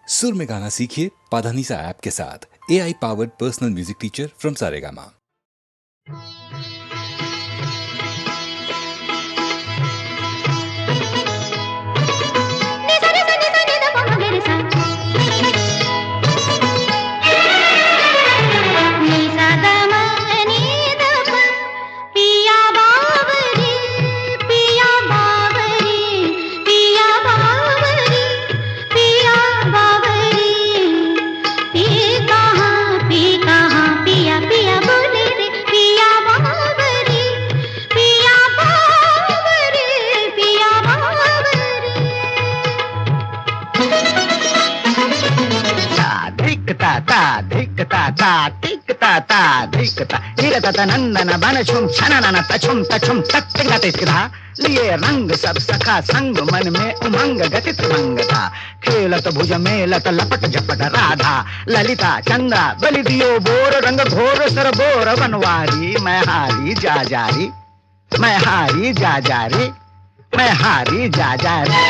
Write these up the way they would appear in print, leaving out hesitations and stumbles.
सुर में गाना सीखिए पाधानीसा ऐप के साथ। AI powered personal music teacher from Saregama. नंदन बन छुम छनन तछुम तछुम तत्तिगतिस्किधा लिए रंग सब सखा संग मन में उमंग गतित मंग था खेलत भुज मेलत लपट झपट राधा ललिता चंद्रा बलि दियो बोर रंग घोर सर बोर बनवारी मैं हारी जा जारी मैं हारी जा जारी मैं हारी जा जारी।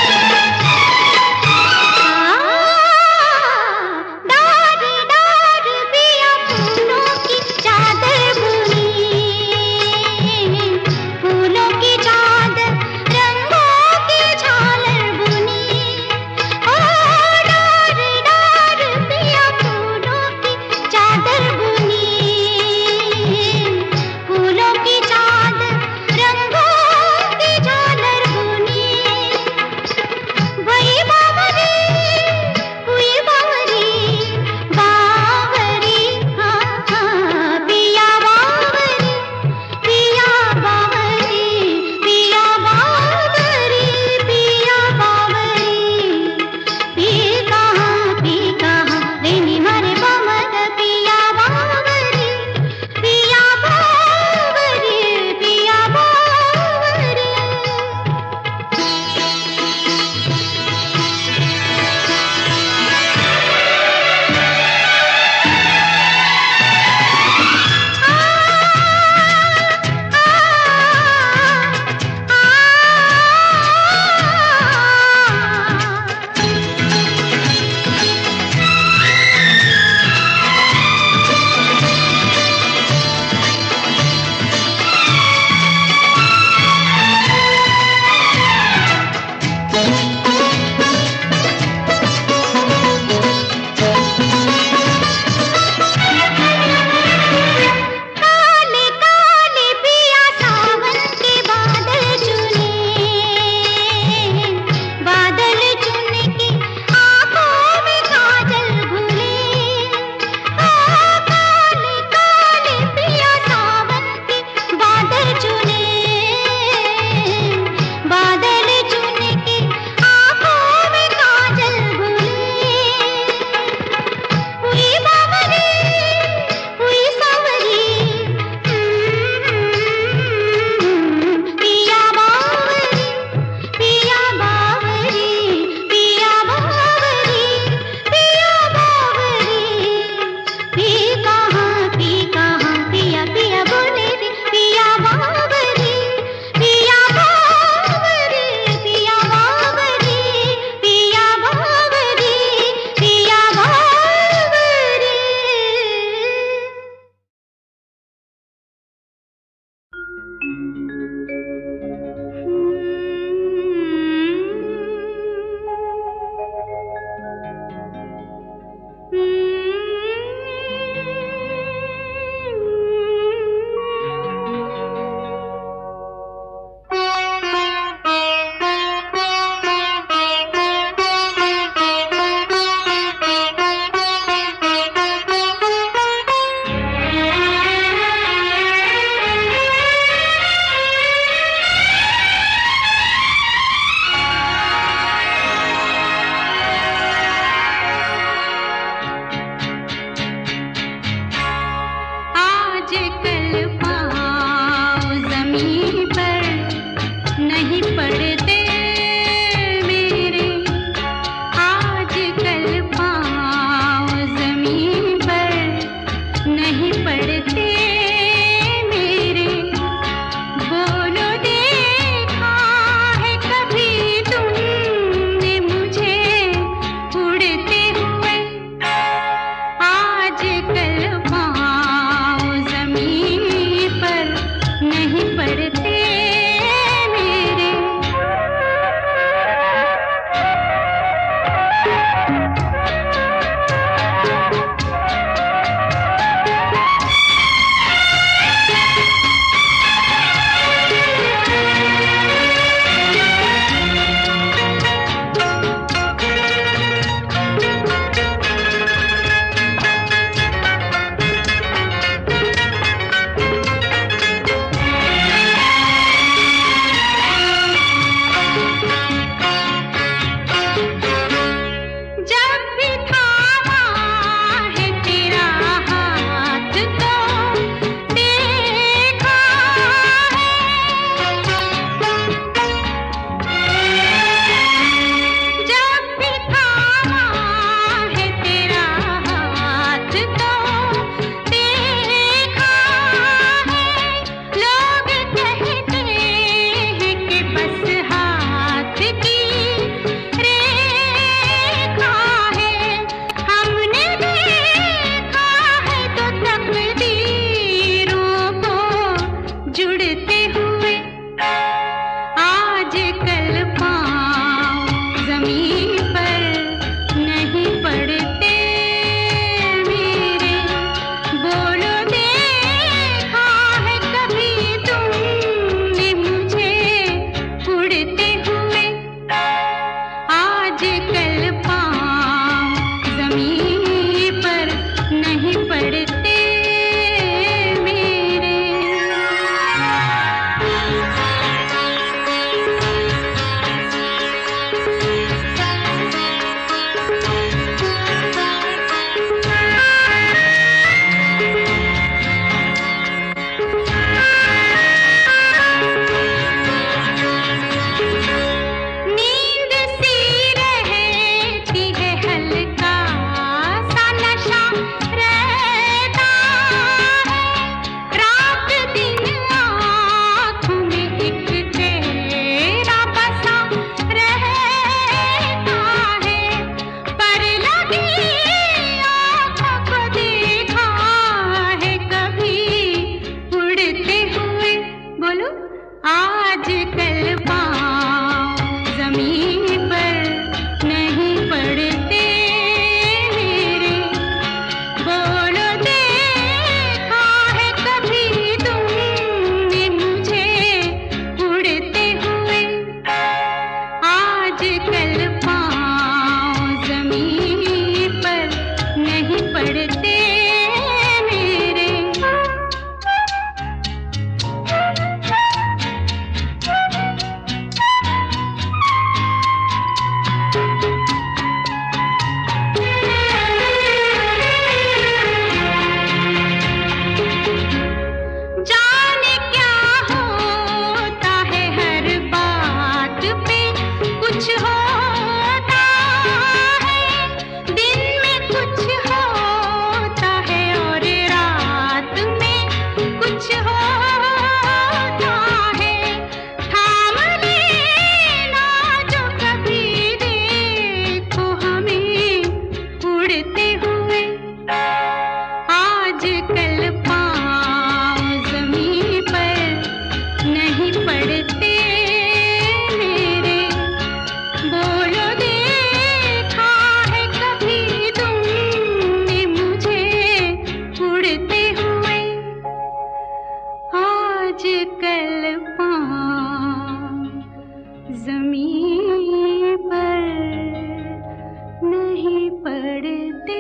पड़ते।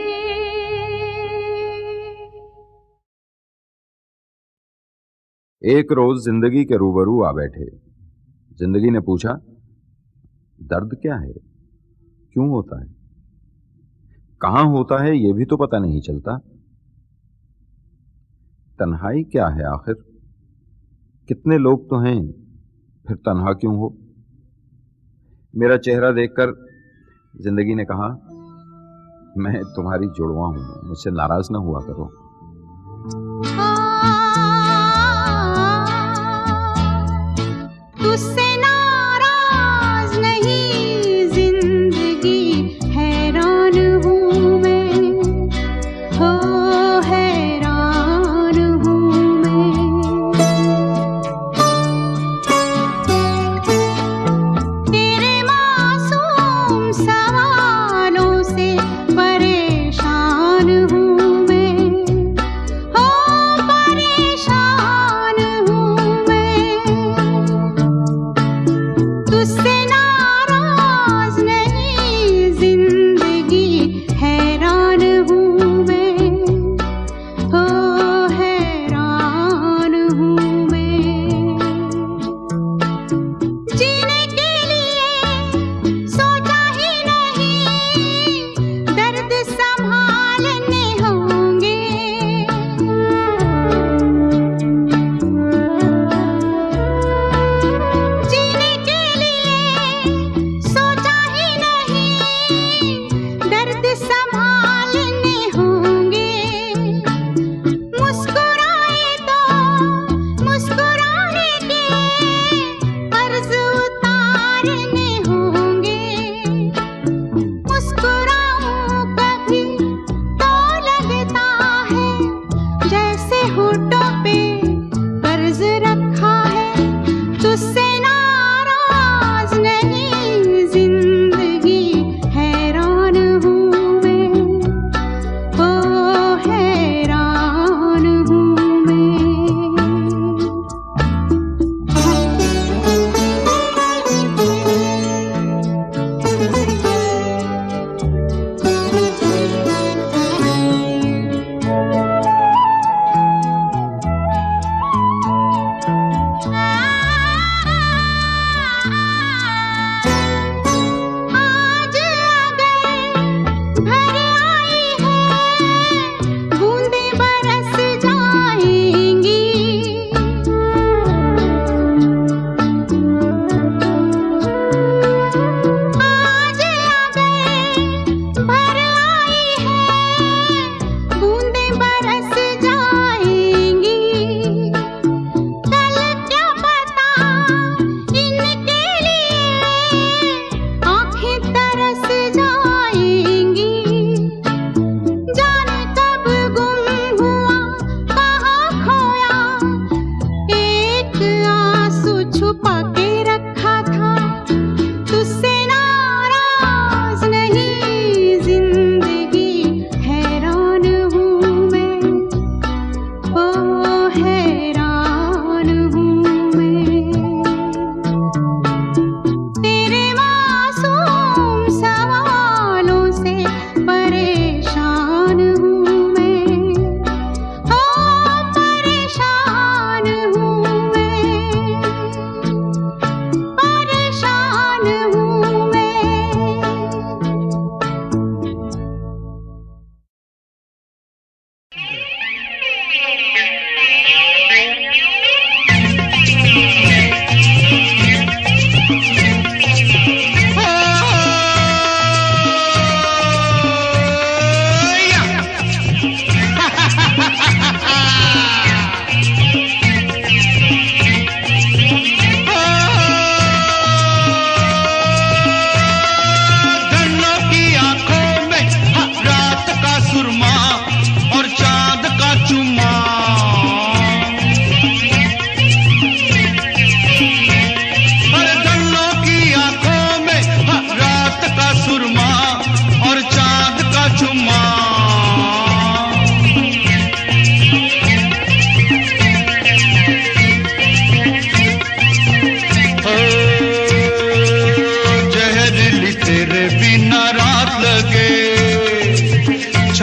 एक रोज जिंदगी के रूबरू आ बैठे। जिंदगी ने पूछा, दर्द क्या है, क्यों होता है, कहां होता है, यह भी तो पता नहीं चलता। तन्हाई क्या है आखिर, कितने लोग तो हैं, फिर तन्हा क्यों हो। मेरा चेहरा देखकर जिंदगी ने कहा, मैं तुम्हारी जुड़वा हूं, मुझसे नाराज ना हुआ करो। तुझसे नाराज नहीं, जिंदगी हैरान हूँ मैं, हो हैरान हूँ मैं। तेरे मासूम सवालों से परेशान हूँ मैं, हो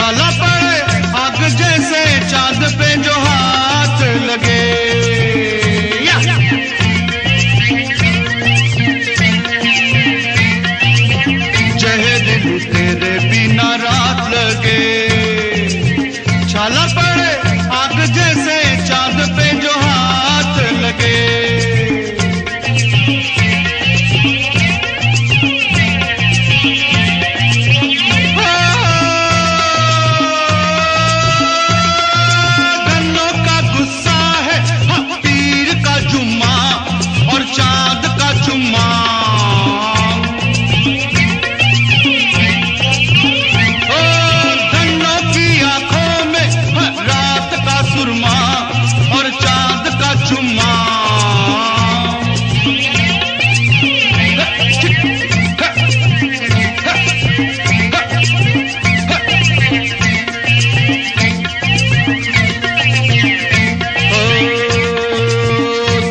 छाला पड़े आग जैसे चांद पे जो हाथ लगे। चाहे दिल तेरे बिना रात लगे। छाला पड़े आग जैसे चांद पे जो हाथ लगे। धनों का गुस्सा है पीर का जुम्मा और चांद का चुम्मा। धनों की आंखों में रात का सुरमा और चांद का चुम्मा।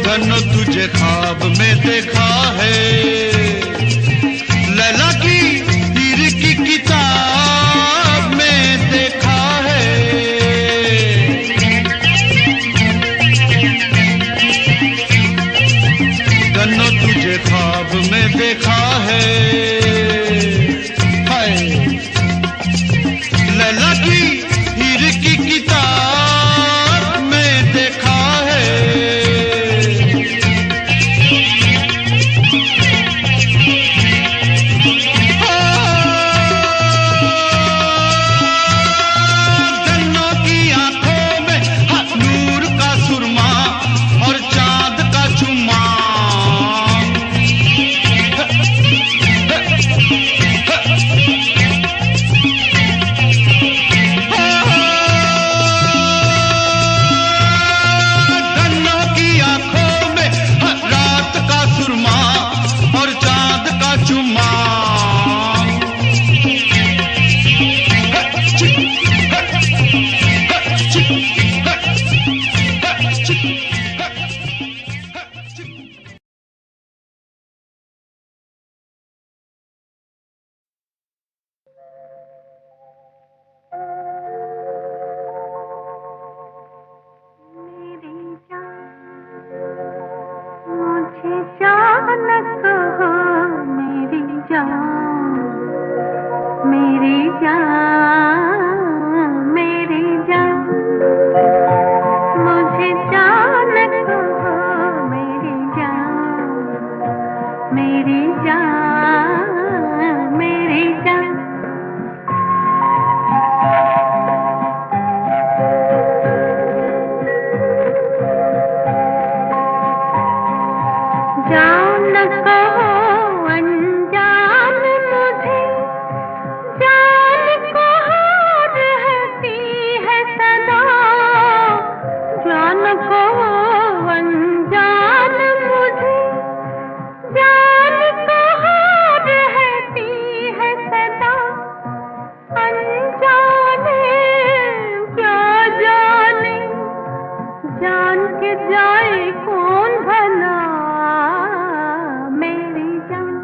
धन तुझे ख्वाब में देखा है, लैला की हीर की किताब में देखा है। धन तुझे ख्वाब में देखा है, हाय लैला की हीर की किताब में देखा है। धनों की आंखों में नूर का सुरमा और चांद का चुम्मा। धनों की आंखों में रात का सुरमा और चांद का चुम्मा। मेरी जान मुझे जान कहो, मेरी जान मेरी जान मेरी जान मुझे जान कहो, मेरी जान मेरी जान मेरी जान। जान कहो अनजान मुझे, जान कहो रहती है सदा। जान कहो अनजान मुझे, जान कहो रहती है सदा। अनजाने क्या जाने, जान के जाए कौन भला। मेरी जान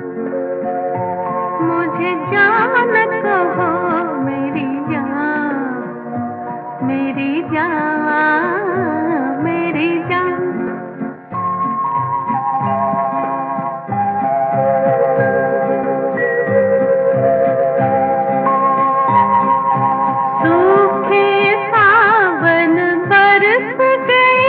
मुझे जान कहो, मेरी जान मेरी जान मेरी जान। सूखे सावन बरस गए,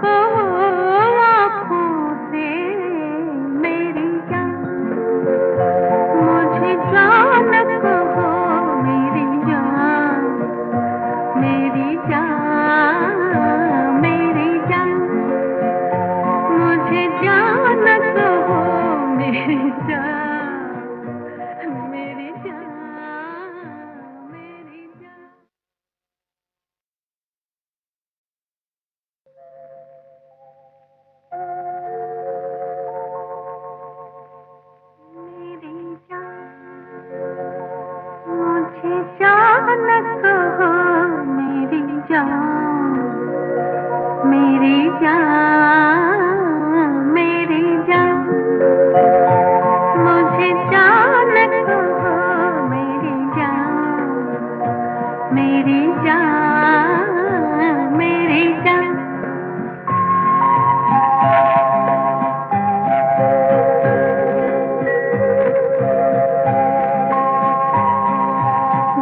कहो आँखों से मेरी जान, मुझे जान कहो मेरी जान, मेरी जान, मेरी जान, मुझे जान कहो मेरी जान, मेरी जान, मेरी जान। मेरी जान, मुझे जान कहो मेरी जान, मेरी जान, मेरी जान, मुझे जान कहो मेरी जान, मेरी जान, मेरी जान।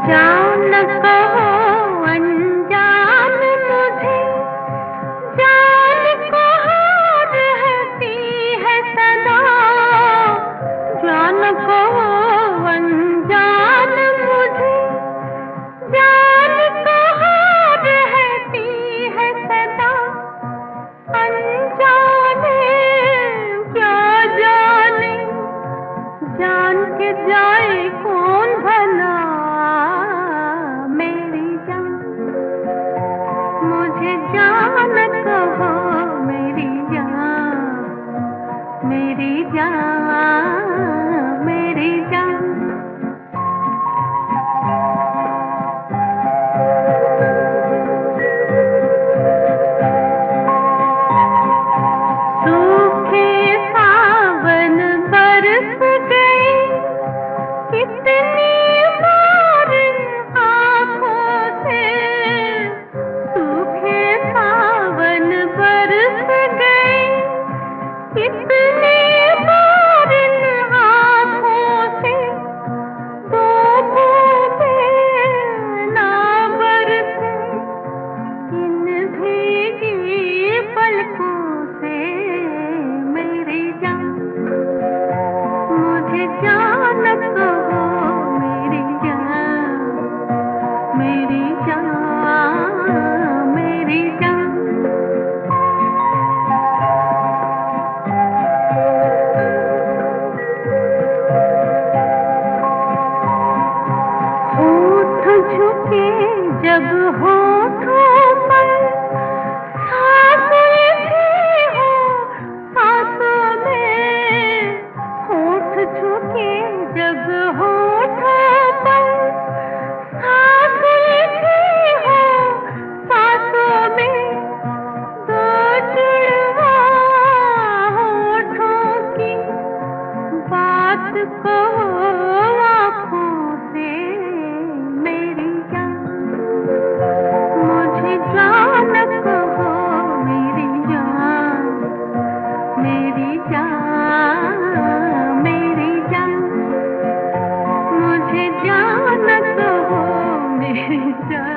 जान कहो अनजान मुझे, जान कहो रहती है सदा, जान कहो अनजान मुझे, जान कहो रहती है सदा, अनजाने क्या जाने, जान के जाए कौन भला मेरी जान, मुझे जान कहो मेरी जान, मेरी जान, मेरी जान। सूखे सावन बरस गए, कितनी बार आँखों से, सूखे सावन बरस गए, कितनी बार आँखों से, दो बूंदें ना बरसे इन भीगी पलकों से मेरी जान, मुझे जान कहो मेरी जान, मेरी जान, मेरी जान। होठ झुके जब होठों पर, सांसें भी हो सांसों में, होठ झुके जब होठों पर, सांसें भी हो सांसों में, दो जुड़वा होठों की बात कहो आँखों से मेरी जान, मुझे जान कहो मेरी जान, मेरी जान, मेरी जान, मुझे जान कहो मेरी जान।